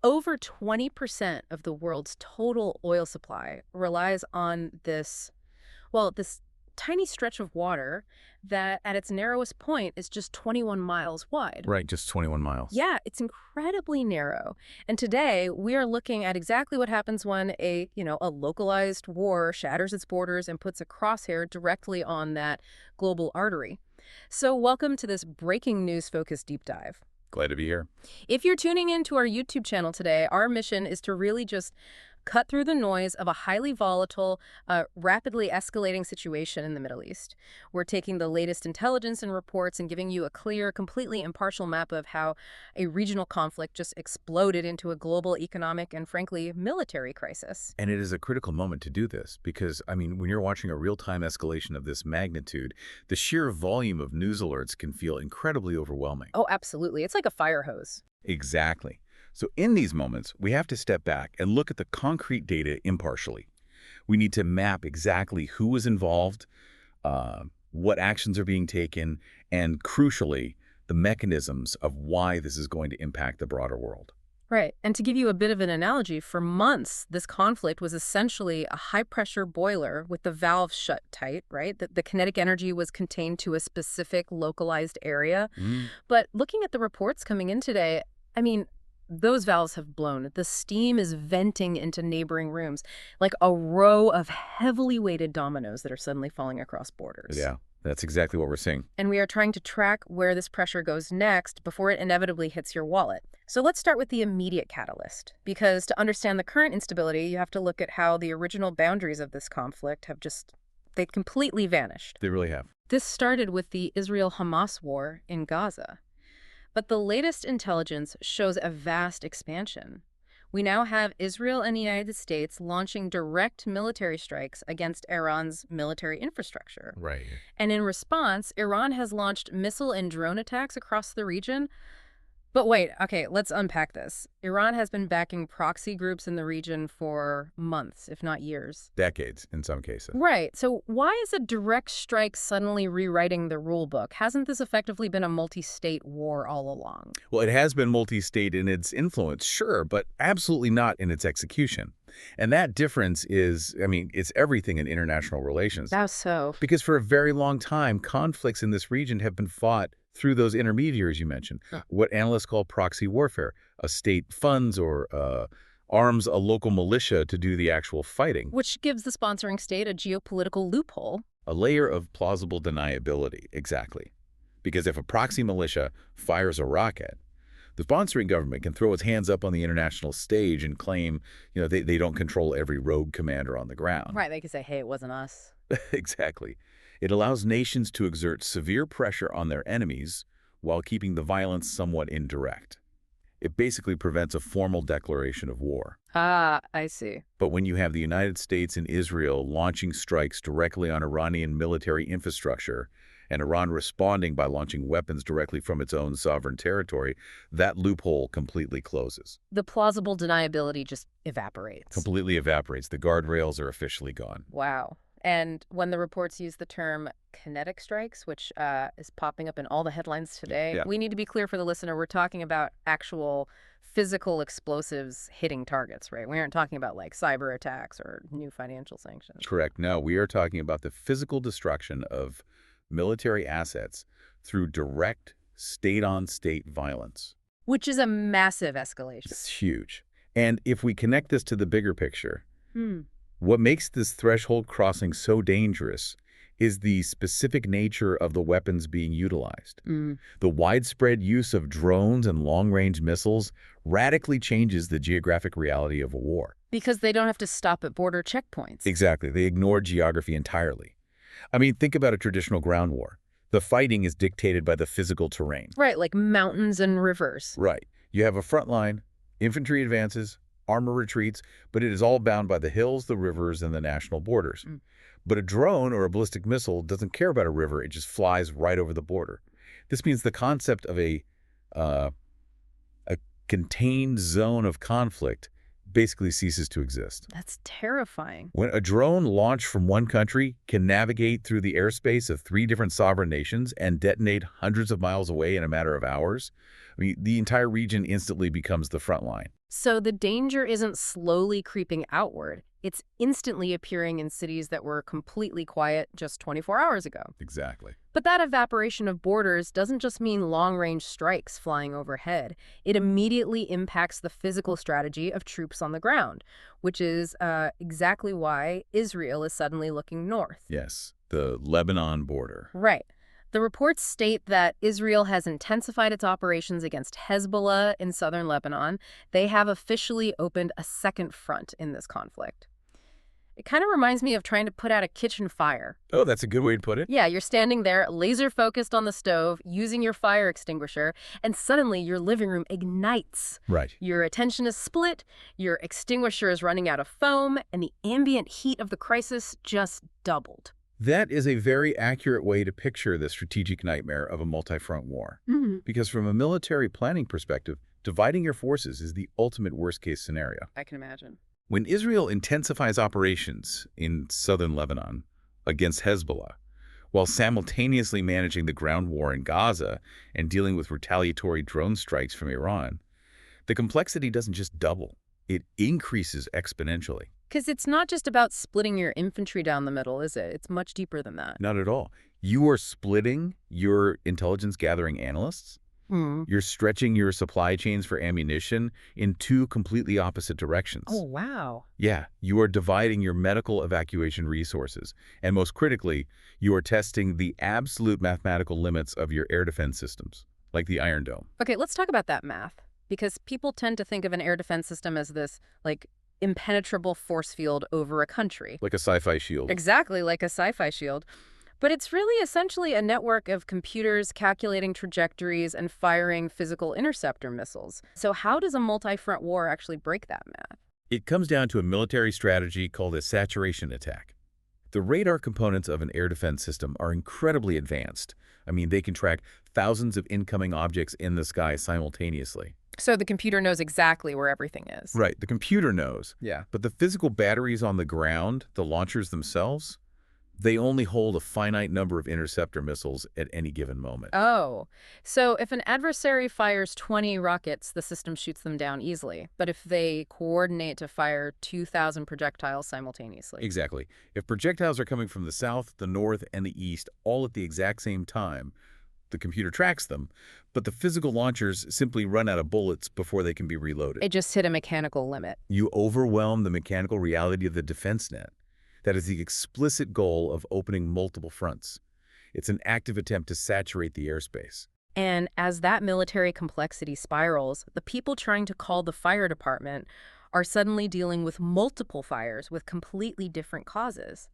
Over 20% of the world's total oil supply relies on this tiny stretch of water that at its narrowest point is just 21 miles wide. Right, just 21 miles. Yeah, it's incredibly narrow. And today we are looking at exactly what happens when a localized war shatters its borders and puts a crosshair directly on that global artery. So welcome to this breaking news focused deep dive. Glad to be here. If you're tuning into our YouTube channel today, our mission is to really just cut through the noise of a highly volatile, rapidly escalating situation in the Middle East. We're taking the latest intelligence and reports and giving you a clear, completely impartial map of how a regional conflict just exploded into a global economic and, frankly, military crisis. And it is a critical moment to do this because, when you're watching a real-time escalation of this magnitude, the sheer volume of news alerts can feel incredibly overwhelming. Oh, absolutely. It's like a fire hose. Exactly. So in these moments, we have to step back and look at the concrete data impartially. We need to map exactly who was involved, what actions are being taken, and crucially, the mechanisms of why this is going to impact the broader world. Right. And to give you a bit of an analogy, for months, this conflict was essentially a high-pressure boiler with the valves shut tight, right? The kinetic energy was contained to a specific localized area. But looking at the reports coming in today, those valves have blown. The steam is venting into neighboring rooms, like a row of heavily weighted dominoes that are suddenly falling across borders. Yeah, that's exactly what we're seeing. And we are trying to track where this pressure goes next before it inevitably hits your wallet. So let's start with the immediate catalyst, because to understand the current instability, you have to look at how the original boundaries of this conflict they've completely vanished. They really have. This started with the Israel-Hamas war in Gaza. But the latest intelligence shows a vast expansion. We now have Israel and the United States launching direct military strikes against Iran's military infrastructure. Right. And in response, Iran has launched missile and drone attacks across the region. But wait, okay, let's unpack this. Iran has been backing proxy groups in the region for months, if not years. Decades, in some cases. Right. So why is a direct strike suddenly rewriting the rule book? Hasn't this effectively been a multi-state war all along? Well, it has been multi-state in its influence, sure, but absolutely not in its execution. And that difference is, it's everything in international relations. How so? Because for a very long time, conflicts in this region have been fought through those intermediaries you mentioned, what analysts call proxy warfare. A state funds or arms a local militia to do the actual fighting. Which gives the sponsoring state a geopolitical loophole. A layer of plausible deniability, exactly. Because if a proxy militia fires a rocket, the sponsoring government can throw its hands up on the international stage and claim, they don't control every rogue commander on the ground. Right, they can say, hey, it wasn't us. Exactly. It allows nations to exert severe pressure on their enemies while keeping the violence somewhat indirect. It basically prevents a formal declaration of war. Ah, I see. But when you have the United States and Israel launching strikes directly on Iranian military infrastructure, and Iran responding by launching weapons directly from its own sovereign territory, that loophole completely closes. The plausible deniability just evaporates. Completely evaporates. The guardrails are officially gone. Wow. And when the reports use the term kinetic strikes, which is popping up in all the headlines today, we need to be clear for the listener, we're talking about actual physical explosives hitting targets, right? We aren't talking about like cyber attacks or new financial sanctions. Correct. No, we are talking about the physical destruction of military assets through direct state-on-state violence. Which is a massive escalation. It's huge. And if we connect this to the bigger picture, what makes this threshold crossing so dangerous is the specific nature of the weapons being utilized. The widespread use of drones and long-range missiles radically changes the geographic reality of a war. Because they don't have to stop at border checkpoints. Exactly. They ignore geography entirely. Think about a traditional ground war. The fighting is dictated by the physical terrain. Right, like mountains and rivers. Right. You have a front line, infantry advances, armor retreats, but it is all bound by the hills, the rivers, and the national borders. But a drone or a ballistic missile doesn't care about a river. It just flies right over the border. This means the concept of a contained zone of conflict basically ceases to exist. That's terrifying. When a drone launched from one country can navigate through the airspace of 3 different sovereign nations and detonate hundreds of miles away in a matter of hours, the entire region instantly becomes the front line. So the danger isn't slowly creeping outward. It's instantly appearing in cities that were completely quiet just 24 hours ago. Exactly. But that evaporation of borders doesn't just mean long-range strikes flying overhead. It immediately impacts the physical strategy of troops on the ground, which is exactly why Israel is suddenly looking north. Yes, the Lebanon border. Right. The reports state that Israel has intensified its operations against Hezbollah in southern Lebanon. They have officially opened a second front in this conflict. It kind of reminds me of trying to put out a kitchen fire. Oh, that's a good way to put it. Yeah, you're standing there, laser focused on the stove, using your fire extinguisher, and suddenly your living room ignites. Right. Your attention is split, your extinguisher is running out of foam, and the ambient heat of the crisis just doubled. That is a very accurate way to picture the strategic nightmare of a multi-front war. Because from a military planning perspective, dividing your forces is the ultimate worst-case scenario. I can imagine. When Israel intensifies operations in southern Lebanon against Hezbollah, while simultaneously managing the ground war in Gaza and dealing with retaliatory drone strikes from Iran, the complexity doesn't just double, it increases exponentially. Because it's not just about splitting your infantry down the middle, is it? It's much deeper than that. Not at all. You are splitting your intelligence gathering analysts. You're stretching your supply chains for ammunition in two completely opposite directions. Oh, wow. Yeah, you are dividing your medical evacuation resources. And most critically, you are testing the absolute mathematical limits of your air defense systems, like the Iron Dome. Okay, let's talk about that math. Because people tend to think of an air defense system as this, like, impenetrable force field over a country. Like a sci-fi shield. Exactly, like a sci-fi shield. But it's really essentially a network of computers calculating trajectories and firing physical interceptor missiles. So how does a multi-front war actually break that math? It comes down to a military strategy called a saturation attack. The radar components of an air defense system are incredibly advanced. I mean, they can track thousands of incoming objects in the sky simultaneously. So the computer knows exactly where everything is. Right, the computer knows. Yeah. But the physical batteries on the ground, the launchers themselves, they only hold a finite number of interceptor missiles at any given moment. Oh, so if an adversary fires 20 rockets, the system shoots them down easily. But if they coordinate to fire 2,000 projectiles simultaneously. Exactly. If projectiles are coming from the south, the north, and the east all at the exact same time, the computer tracks them, but the physical launchers simply run out of bullets before they can be reloaded. It just hit a mechanical limit. You overwhelm the mechanical reality of the defense net. That is the explicit goal of opening multiple fronts. It's an active attempt to saturate the airspace. And as that military complexity spirals, the people trying to call the fire department are suddenly dealing with multiple fires with completely different causes.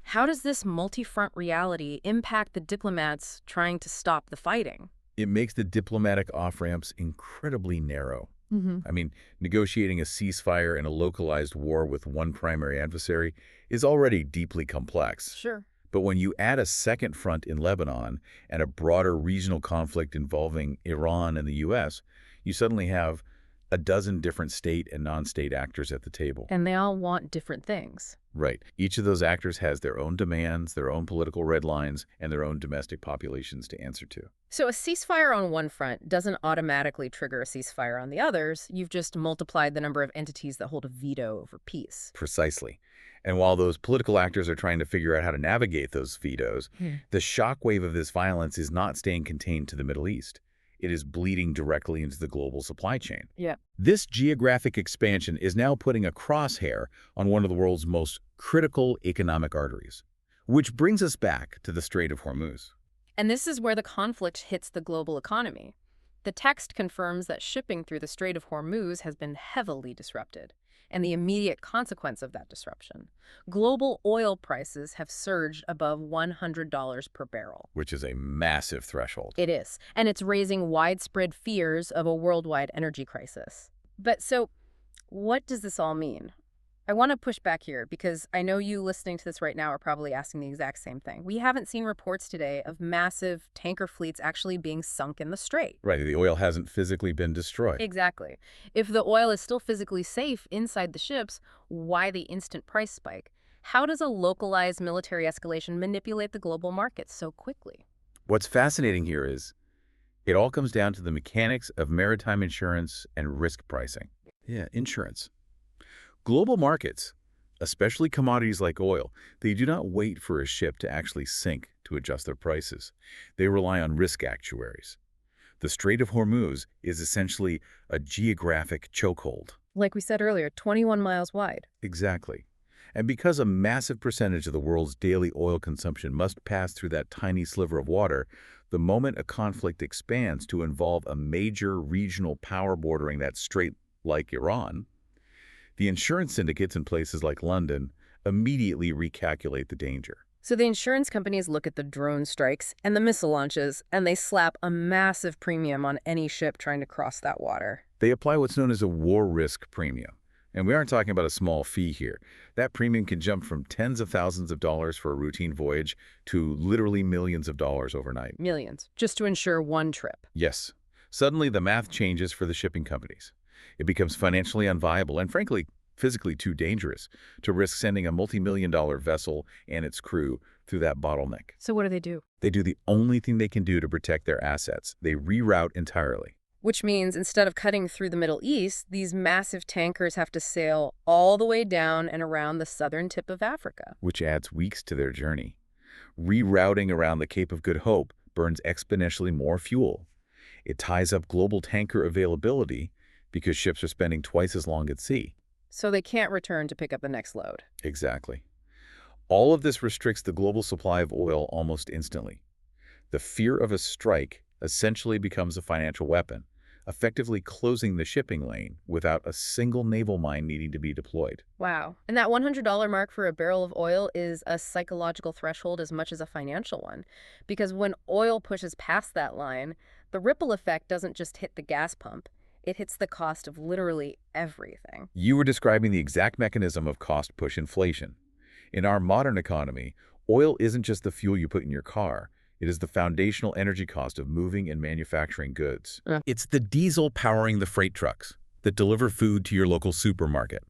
How does this multi-front reality impact the diplomats trying to stop the fighting? It makes the diplomatic off-ramps incredibly narrow. I mean, negotiating a ceasefire in a localized war with one primary adversary is already deeply complex. Sure. But when you add a second front in Lebanon and a broader regional conflict involving Iran and the U.S., you suddenly have a dozen different state and non-state actors at the table. And they all want different things. Right. Each of those actors has their own demands, their own political red lines, and their own domestic populations to answer to. So a ceasefire on one front doesn't automatically trigger a ceasefire on the others. You've just multiplied the number of entities that hold a veto over peace. Precisely. And while those political actors are trying to figure out how to navigate those vetoes, the shockwave of this violence is not staying contained to the Middle East. It is bleeding directly into the global supply chain. Yeah. This geographic expansion is now putting a crosshair on one of the world's most critical economic arteries. Which brings us back to the Strait of Hormuz. And this is where the conflict hits the global economy. The text confirms that shipping through the Strait of Hormuz has been heavily disrupted, and the immediate consequence of that disruption. Global oil prices have surged above $100 per barrel. Which is a massive threshold. It is, and it's raising widespread fears of a worldwide energy crisis. But so, what does this all mean? I want to push back here because I know you listening to this right now are probably asking the exact same thing. We haven't seen reports today of massive tanker fleets actually being sunk in the strait. Right, the oil hasn't physically been destroyed. Exactly. If the oil is still physically safe inside the ships, why the instant price spike? How does a localized military escalation manipulate the global markets so quickly? What's fascinating here is it all comes down to the mechanics of maritime insurance and risk pricing. Yeah, insurance. Global markets, especially commodities like oil, they do not wait for a ship to actually sink to adjust their prices. They rely on risk actuaries. The Strait of Hormuz is essentially a geographic chokehold. Like we said earlier, 21 miles wide. Exactly. And because a massive percentage of the world's daily oil consumption must pass through that tiny sliver of water, the moment a conflict expands to involve a major regional power bordering that strait like Iran, the insurance syndicates in places like London immediately recalculate the danger. So the insurance companies look at the drone strikes and the missile launches, and they slap a massive premium on any ship trying to cross that water. They apply what's known as a war risk premium. And we aren't talking about a small fee here. That premium can jump from tens of thousands of dollars for a routine voyage to literally millions of dollars overnight. Millions, just to insure one trip. Yes. Suddenly, the math changes for the shipping companies. It becomes financially unviable and, frankly, physically too dangerous to risk sending a multi-million-dollar vessel and its crew through that bottleneck. So what do? They do the only thing they can do to protect their assets. They reroute entirely. Which means instead of cutting through the Middle East, these massive tankers have to sail all the way down and around the southern tip of Africa. Which adds weeks to their journey. Rerouting around the Cape of Good Hope burns exponentially more fuel. It ties up global tanker availability because ships are spending twice as long at sea. So they can't return to pick up the next load. Exactly. All of this restricts the global supply of oil almost instantly. The fear of a strike essentially becomes a financial weapon, effectively closing the shipping lane without a single naval mine needing to be deployed. Wow. And that $100 mark for a barrel of oil is a psychological threshold as much as a financial one. Because when oil pushes past that line, the ripple effect doesn't just hit the gas pump. It hits the cost of literally everything. You were describing the exact mechanism of cost-push inflation. In our modern economy, oil isn't just the fuel you put in your car. It is the foundational energy cost of moving and manufacturing goods. It's the diesel powering the freight trucks that deliver food to your local supermarket.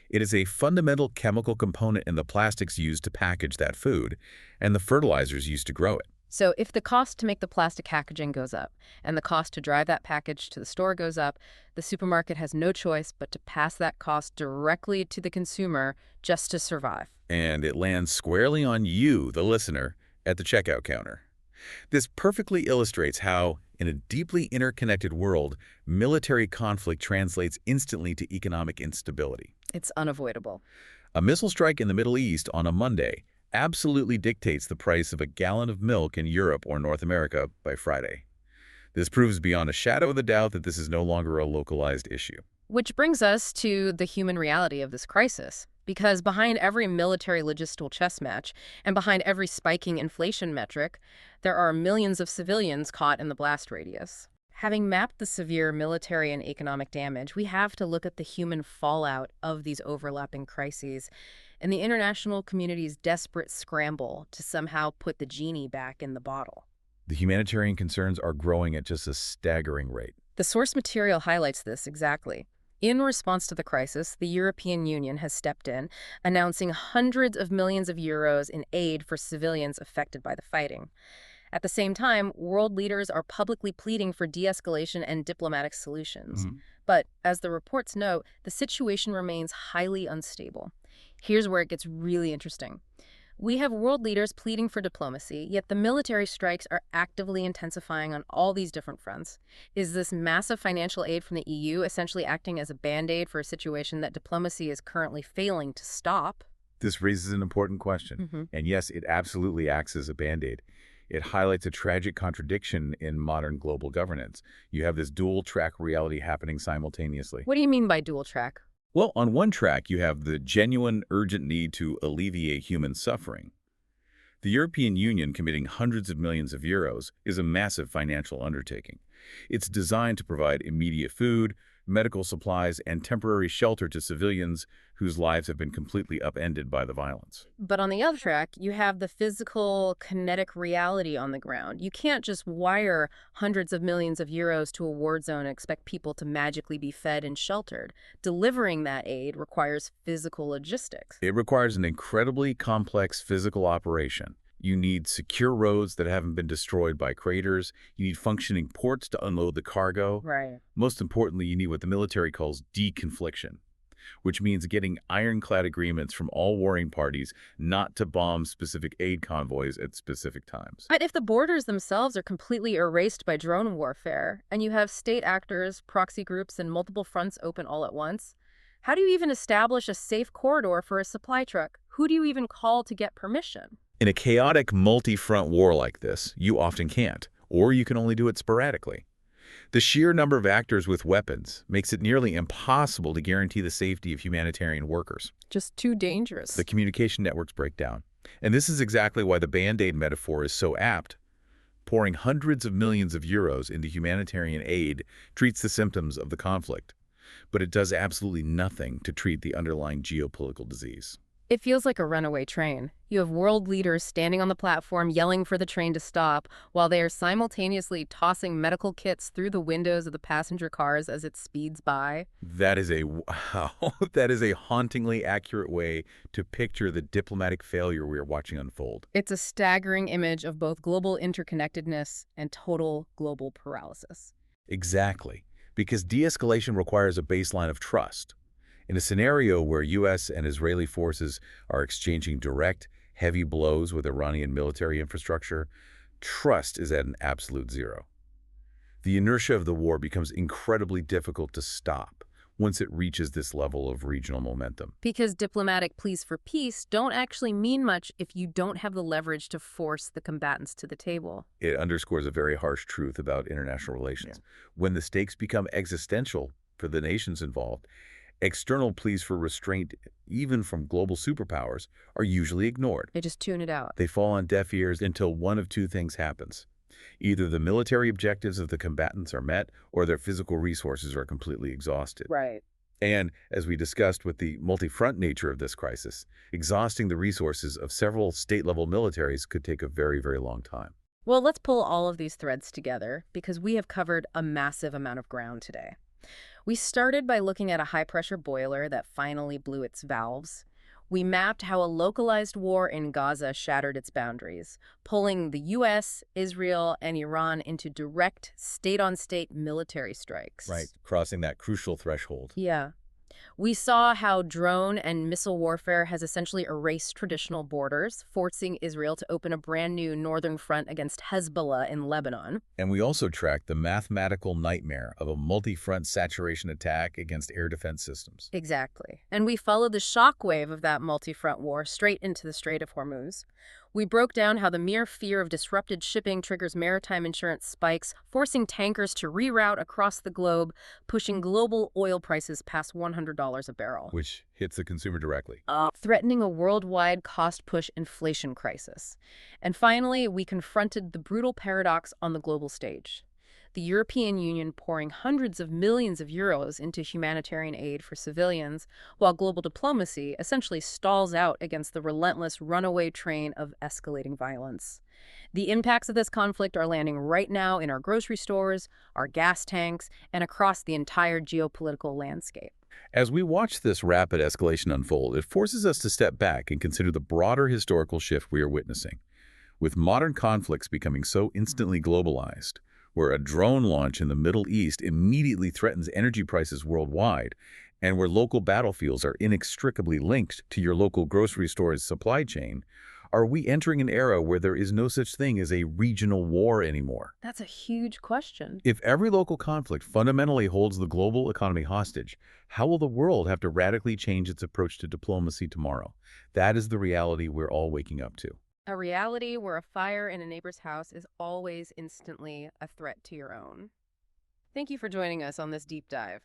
It is a fundamental chemical component in the plastics used to package that food and the fertilizers used to grow it. So if the cost to make the plastic packaging goes up and the cost to drive that package to the store goes up, the supermarket has no choice but to pass that cost directly to the consumer just to survive. And it lands squarely on you, the listener, at the checkout counter. This perfectly illustrates how, in a deeply interconnected world, military conflict translates instantly to economic instability. It's unavoidable. A missile strike in the Middle East on a Monday absolutely dictates the price of a gallon of milk in Europe or North America by Friday. This proves beyond a shadow of a doubt that this is no longer a localized issue. Which brings us to the human reality of this crisis. Because behind every military logistical chess match and behind every spiking inflation metric, there are millions of civilians caught in the blast radius. Having mapped the severe military and economic damage, we have to look at the human fallout of these overlapping crises and the international community's desperate scramble to somehow put the genie back in the bottle. The humanitarian concerns are growing at just a staggering rate. The source material highlights this exactly. In response to the crisis, the European Union has stepped in, announcing hundreds of millions of euros in aid for civilians affected by the fighting. At the same time, world leaders are publicly pleading for de-escalation and diplomatic solutions. But, as the reports note, the situation remains highly unstable. Here's where it gets really interesting. We have world leaders pleading for diplomacy, yet the military strikes are actively intensifying on all these different fronts. Is this massive financial aid from the EU essentially acting as a band-aid for a situation that diplomacy is currently failing to stop? This raises an important question. And yes, it absolutely acts as a band-aid. It highlights a tragic contradiction in modern global governance. You have this dual-track reality happening simultaneously. What do you mean by dual track? Well, on one track, you have the genuine, urgent need to alleviate human suffering. The European Union committing hundreds of millions of euros is a massive financial undertaking. It's designed to provide immediate food, medical supplies, and temporary shelter to civilians whose lives have been completely upended by the violence. But on the other track, you have the physical, kinetic reality on the ground. You can't just wire hundreds of millions of euros to a war zone and expect people to magically be fed and sheltered. Delivering that aid requires physical logistics. It requires an incredibly complex physical operation. You need secure roads that haven't been destroyed by craters. You need functioning ports to unload the cargo. Right. Most importantly, you need what the military calls deconfliction, which means getting ironclad agreements from all warring parties not to bomb specific aid convoys at specific times. But if the borders themselves are completely erased by drone warfare, and you have state actors, proxy groups, and multiple fronts open all at once, how do you even establish a safe corridor for a supply truck? Who do you even call to get permission? In a chaotic multi-front war like this, you often can't, or you can only do it sporadically. The sheer number of actors with weapons makes it nearly impossible to guarantee the safety of humanitarian workers. Just too dangerous. The communication networks break down. And this is exactly why the Band-Aid metaphor is so apt. Pouring hundreds of millions of euros into humanitarian aid treats the symptoms of the conflict, but it does absolutely nothing to treat the underlying geopolitical disease. It feels like a runaway train. You have world leaders standing on the platform yelling for the train to stop, while they are simultaneously tossing medical kits through the windows of the passenger cars as it speeds by. That is that is a hauntingly accurate way to picture the diplomatic failure we are watching unfold. It's a staggering image of both global interconnectedness and total global paralysis. Exactly, because de-escalation requires a baseline of trust. In a scenario where U.S. and Israeli forces are exchanging direct, heavy blows with Iranian military infrastructure, trust is at an absolute zero. The inertia of the war becomes incredibly difficult to stop once it reaches this level of regional momentum. Because diplomatic pleas for peace don't actually mean much if you don't have the leverage to force the combatants to the table. It underscores a very harsh truth about international relations. Yeah. When the stakes become existential for the nations involved, external pleas for restraint, even from global superpowers, are usually ignored. They just tune it out. They fall on deaf ears until one of two things happens. Either the military objectives of the combatants are met, or their physical resources are completely exhausted. Right. And, as we discussed with the multi-front nature of this crisis, exhausting the resources of several state-level militaries could take a very, very long time. Well, let's pull all of these threads together because we have covered a massive amount of ground today. We started by looking at a high-pressure boiler that finally blew its valves. We mapped how a localized war in Gaza shattered its boundaries, pulling the U.S., Israel, and Iran into direct state-on-state military strikes. Right, crossing that crucial threshold. Yeah. We saw how drone and missile warfare has essentially erased traditional borders, forcing Israel to open a brand new northern front against Hezbollah in Lebanon. And we also tracked the mathematical nightmare of a multi-front saturation attack against air defense systems. Exactly. And we followed the shockwave of that multi-front war straight into the Strait of Hormuz. We broke down how the mere fear of disrupted shipping triggers maritime insurance spikes, forcing tankers to reroute across the globe, pushing global oil prices past $100 a barrel. Which hits the consumer directly. Threatening a worldwide cost-push inflation crisis. And finally, we confronted the brutal paradox on the global stage. The European Union pouring hundreds of millions of euros into humanitarian aid for civilians, while global diplomacy essentially stalls out against the relentless runaway train of escalating violence. The impacts of this conflict are landing right now in our grocery stores, our gas tanks, and across the entire geopolitical landscape. As we watch this rapid escalation unfold, it forces us to step back and consider the broader historical shift we are witnessing. With modern conflicts becoming so instantly globalized, where a drone launch in the Middle East immediately threatens energy prices worldwide, and where local battlefields are inextricably linked to your local grocery store's supply chain, are we entering an era where there is no such thing as a regional war anymore? That's a huge question. If every local conflict fundamentally holds the global economy hostage, how will the world have to radically change its approach to diplomacy tomorrow? That is the reality we're all waking up to. A reality where a fire in a neighbor's house is always instantly a threat to your own. Thank you for joining us on this deep dive.